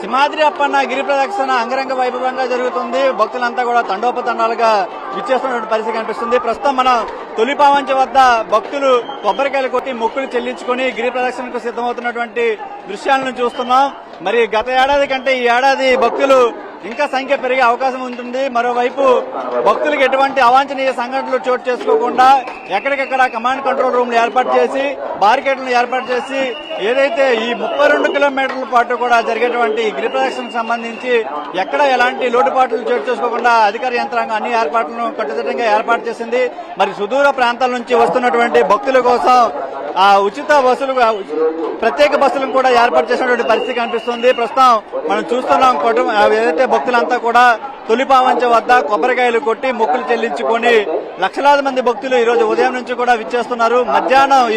సింహాద్రి అప్పన్న గిరి ప్రదక్షిణ అంగరంగ వైభవంగా జరుగుతుంది. భక్తులంతా కూడా తండోపతండాలుగా విచ్చేస్తున్నటువంటి పరిస్థితి కనిపిస్తుంది. ప్రస్తుతం మనం తొలిపావంచ వద్ద భక్తులు కొబ్బరికాయలు కొట్టి మొక్కులు చెల్లించుకుని గిరి ప్రదక్షిణకు సిద్దమవుతున్నటువంటి దృశ్యాలను చూస్తున్నాం. మరి గత ఏడాది కంటే ఈ ఏడాది భక్తులు ఇంకా సంఖ్య పెరిగే అవకాశం ఉంటుంది. మరోవైపు భక్తులకు ఎటువంటి అవాంఛనీయ సంఘటనలు చోటు చేసుకోకుండా ఎక్కడికక్కడ కమాండ్ కంట్రోల్ రూమ్లు ఏర్పాటు చేసి బారికేడ్లను ఏర్పాటు చేసి ఏదైతే ఈ 32 కిలోమీటర్ల పాటు కూడా జరిగేటువంటి గిరి ప్రదక్షిణకు సంబంధించి ఎక్కడ ఎలాంటి లోటుపాట్లు చోటు చేసుకోకుండా అధికార యంత్రాంగం అన్ని ఏర్పాట్లను కట్టుదిట్టంగా ఏర్పాటు చేసింది. మరి సుదూర ప్రాంతాల నుంచి వస్తున్నటువంటి భక్తుల కోసం ఉచిత బస్సులు ప్రత్యేక బస్సులను కూడా ఏర్పాటు చేసినటువంటి పరిస్థితి కనిపిస్తుంది. ప్రస్తుతం మనం చూస్తున్నాం ఏదైతే భక్తులంతా కూడా తొలిపావంచ వద్ద కొబ్బరికాయలు కొట్టి మొక్కులు చెల్లించుకొని లక్షలాది మంది భక్తులు ఈ రోజు ఉదయం నుంచి కూడా విచ్చేస్తున్నారు.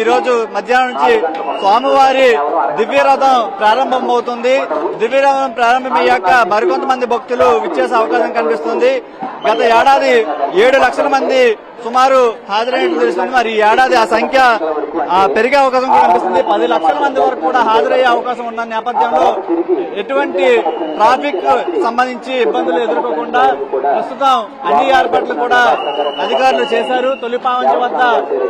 ఈ రోజు మధ్యాహ్నం నుంచి స్వామివారి దివ్యరథం ప్రారంభమవుతుంది. దివ్యరథం ప్రారంభమయ్యాక మరికొంతమంది భక్తులు విచ్చేసే అవకాశం కనిపిస్తుంది. గత ఏడాది 7 లక్షల మంది సుమారు హాజరైనట్టు తెలుస్తుంది. మరి ఈ ఏడాది ఆ సంఖ్య పెరిగే అవకాశం కూడా కనిపిస్తుంది. 10 లక్షల మంది వరకు కూడా హాజరయ్యే అవకాశం ఉన్న నేపథ్యంలో ఎటువంటి ట్రాఫిక్ సంబంధించి ఇబ్బందులు ఎదుర్కోకుండా ప్రస్తుతం అన్ని ఏర్పాట్లు కూడా అధికారులు చేశారు. తొలిపావంచ వద్ద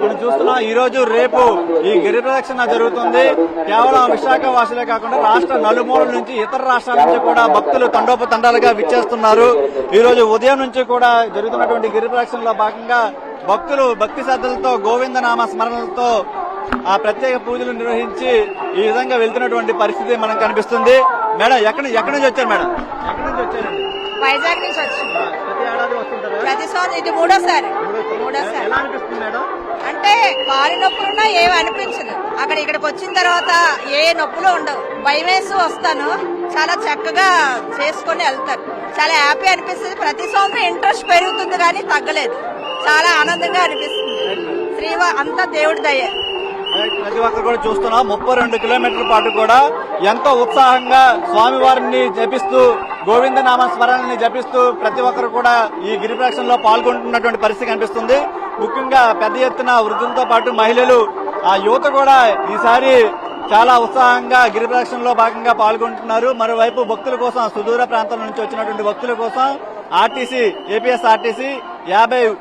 మనం చూస్తున్నాం. ఈ రోజు రేపు ఈ గిరి ప్రదక్షిణ జరుగుతుంది. కేవలం విశాఖ వాసులే కాకుండా రాష్ట్ర నలుమూలల నుంచి ఇతర రాష్ట్రాల నుంచి కూడా భక్తులు తండోపతండాలుగా విచ్చేస్తున్నారు. ఈ రోజు ఉదయం నుంచి కూడా జరుగుతున్నటువంటి గిరి ప్రదక్షిణలో భాగంగా భక్తులు భక్తి శ్రద్ధలతో గోవిందనామ స్మరణలతో ప్రత్యేక పూజలు నిర్వహించి ఈ విధంగా వెళ్తున్నటువంటి పరిస్థితి మనకు కనిపిస్తుంది. మేడం ఎక్కడి నుంచి వచ్చారు? మేడం ఎక్కడి నుంచి వచ్చారండి? వైజాగ్ నుంచి వచ్చి ప్రతి ఏడాది వస్తుంటారా? ప్రతి సంవత్సరం ఇది మూడోసారి. ఎలా అనిపిస్తుంది మేడం? అంటే వారి నొప్పులున్నా ఏమి అనిపించదు. ఇక్కడికి వచ్చిన తర్వాత ఏ నొప్పులు ఉండవు. భయం వేసి వస్తాను, చాలా చక్కగా చేసుకుని వెళ్తారు. చాలా హ్యాపీ అనిపిస్తుంది. ప్రతి సంవత్సరం ఇంట్రెస్ట్ పెరుగుతుంది కానీ తగ్గలేదు. చాలా ఆనందంగా అనిపిస్తుంది. అంతా దేవుడి దయ. ప్రతి ఒక్కరు కూడా చూస్తున్నాం. 32 కిలోమీటర్ల పాటు కూడా ఎంతో ఉత్సాహంగా స్వామివారిని జపిస్తూ గోవిందనామ స్మరణని జపిస్తూ ప్రతి ఒక్కరు కూడా ఈ గిరి ప్రదక్షిణలో పాల్గొంటున్నటువంటి పరిస్థితి కనిపిస్తుంది. ముఖ్యంగా పెద్ద ఎత్తున వృద్ధులతో పాటు మహిళలు యువత కూడా ఈసారి చాలా ఉత్సాహంగా గిరి ప్రదక్షిణలో భాగంగా పాల్గొంటున్నారు. మరోవైపు భక్తుల కోసం సుదూర ప్రాంతాల నుంచి వచ్చినటువంటి భక్తుల కోసం ఏపీఎస్ఆర్టీసీ 50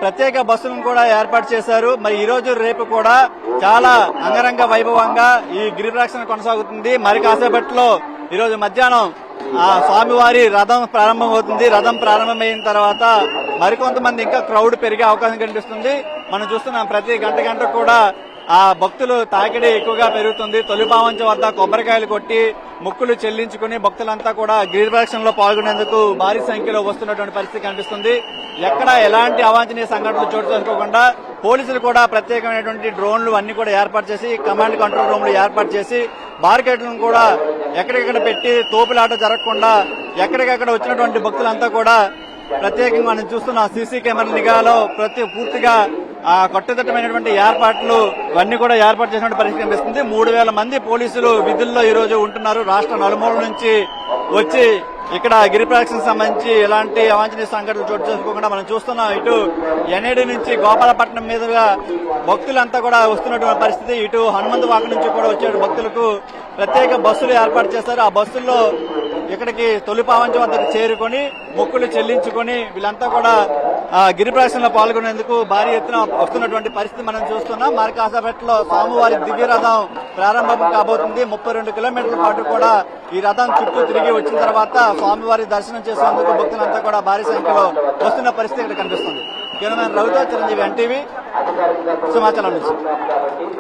ప్రత్యేక బస్సులను కూడా ఏర్పాటు చేశారు. మరి ఈ రోజు రేపు కూడా చాలా అంగరంగ వైభవంగా ఈ గిరి ప్రదక్షిణ కొనసాగుతుంది. మరి కాసేపట్లో ఈ రోజు మధ్యాహ్నం స్వామివారి రథం ప్రారంభమవుతుంది. రథం ప్రారంభమైన తర్వాత మరికొంతమంది ఇంకా క్రౌడ్ పెరిగే అవకాశం కనిపిస్తుంది. మనం చూస్తున్నాం ప్రతి గంట కూడా భక్తులు తాకిడి ఎక్కువగా పెరుగుతుంది. తొలిపావంచ వద్ద కొబ్బరికాయలు కొట్టి మొక్కులు చెల్లించుకుని భక్తులంతా కూడా గిరి ప్రదక్షిణలో పాల్గొనేందుకు భారీ సంఖ్యలో వస్తున్నటువంటి పరిస్థితి కనిపిస్తుంది. ఎక్కడ ఎలాంటి అవాంఛనీయ సంఘటనలు చోటు చేసుకోకుండా పోలీసులు కూడా ప్రత్యేకమైనటువంటి డ్రోన్లు అన్ని కూడా ఏర్పాటు చేసి కమాండ్ కంట్రోల్ రూమ్లు ఏర్పాటు చేసి బారికేడ్లను కూడా ఎక్కడికక్కడ పెట్టి తోపులాట జరగకుండా ఎక్కడికక్కడ వచ్చినటువంటి భక్తులంతా కూడా ప్రత్యేకంగా మనం చూస్తున్న సీసీ కెమెరా నిఘాలో పూర్తిగా కట్టుదిట్టమైనటువంటి ఏర్పాట్లు ఇవన్నీ కూడా ఏర్పాటు చేసినటువంటి పరిస్థితి కనిపిస్తుంది. 3000 మంది పోలీసులు విధుల్లో ఈ రోజు ఉంటున్నారు. రాష్ట్ర నలుమూలల నుంచి వచ్చి ఇక్కడ గిరి ప్రదక్షిణకు సంబంధించి ఎలాంటి అవాంఛనీయ సంఘటనలు చోటు చేసుకోకుండా మనం చూస్తున్నాం. ఇటు ఎన్ఏడి నుంచి గోపాలపట్నం మీదుగా భక్తులంతా కూడా వస్తున్నటువంటి పరిస్థితి. ఇటు హనుమంతవాక నుంచి కూడా వచ్చే భక్తులకు ప్రత్యేక బస్సులు ఏర్పాటు చేశారు. ఆ బస్సుల్లో ఇక్కడికి తొలిపావంచ వద్దకు చేరుకొని మొక్కులు చెల్లించుకొని వీళ్ళంతా కూడా గిరి ప్రదక్షిణలో పాల్గొనేందుకు భారీ ఎత్తున వస్తున్నటువంటి పరిస్థితి మనం చూస్తున్నాం. మరి కాసేపట్లో స్వామివారి దివ్యరథం ప్రారంభం కాబోతుంది. 32 కిలోమీటర్ల పాటు కూడా ఈ రథం చుట్టూ తిరిగి వచ్చిన తర్వాత స్వామివారి దర్శనం చేసేందుకు భక్తులంతా కూడా భారీ సంఖ్యలో వస్తున్న పరిస్థితి ఇక్కడ కనిపిస్తుంది. కెమెరామెన్ రవితో చిరంజీవి, ఎన్టీవీ, సింహాచలం నుంచి.